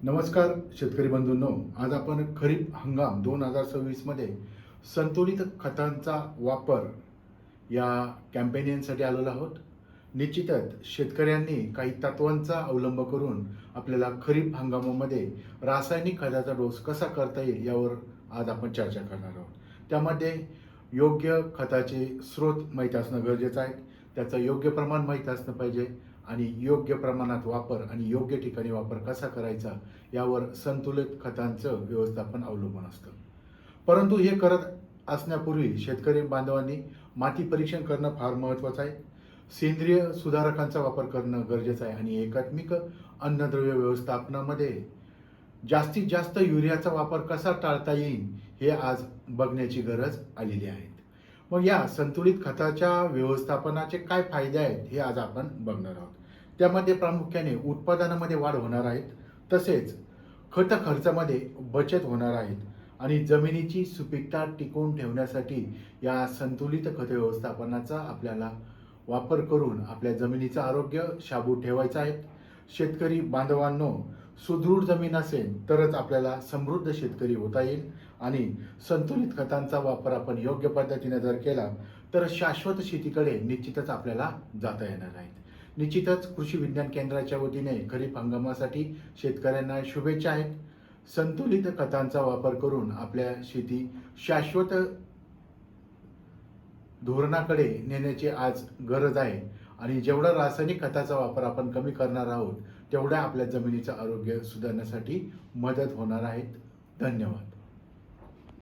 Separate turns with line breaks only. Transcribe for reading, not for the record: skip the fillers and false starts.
नमस्कार शेतकरी बंधूंनो, आज आपण खरीप हंगाम 2026 मध्ये संतुलित खतांचा वापर या कॅम्पेनियनसाठी आलेलो आहोत. निश्चितच शेतकऱ्यांनी काही तत्वांचा अवलंब करून आपल्याला खरीप हंगामामध्ये रासायनिक खताचा डोस कसा करता येईल यावर आज आपण चर्चा करणार आहोत. त्यामध्ये योग्य खताचे स्रोत माहीत असणं गरजेचं आहे, त्याचं योग्य प्रमाण माहीत असणं पाहिजे आणि योग्य प्रमाणात वापर आणि योग्य ठिकाणी वापर कसा करायचा यावर संतुलित खतांचं व्यवस्थापन अवलंबून असतं. परंतु हे करत असण्यापूर्वी शेतकरी बांधवांनी माती परीक्षण करणं फार महत्त्वाचं आहे. सेंद्रिय सुधारकांचा वापर करणं गरजेचं आहे आणि एकात्मिक अन्नद्रव्य व्यवस्थापनामध्ये जास्तीत जास्त युरियाचा वापर कसा टाळता येईल हे आज बघण्याची गरज आलेली आहे. मग या संतुलित खताच्या व्यवस्थापनाचे काय फायदे आहेत हे आज आपण बघणार आहोत. त्यामध्ये प्रामुख्याने उत्पादनामध्ये वाढ होणार आहे, तसेच खत खर्चामध्ये बचत होणार आहे आणि जमिनीची सुपीकता टिकवून ठेवण्यासाठी या संतुलित खत व्यवस्थापनाचा आपल्याला वापर करून आपल्या जमिनीचं आरोग्य शाबूत ठेवायचं आहे. शेतकरी बांधवांनो, सुदृढ जमीन असेल तरच आपल्याला समृद्ध शेतकरी होता येईल आणि संतुलित खतांचा वापर आपण योग्य पद्धतीने जर केला तर शाश्वत शेतीकडे निश्चितच आपल्याला जाता येणार आहे. निश्चितच कृषी विज्ञान केंद्राच्या वतीने खरीप हंगामासाठी शेतकऱ्यांना शुभेच्छा आहेत. संतुलित खतांचा वापर करून आपल्या शेती शाश्वत धोरणाकडे नेण्याची आज गरज आहे आणि जेवढा रासायनिक खताचा वापर आपण कमी करणार आहोत तेवढ्या आपल्या जमिनीचं आरोग्य सुधारण्यासाठी मदत होणार आहे. धन्यवाद.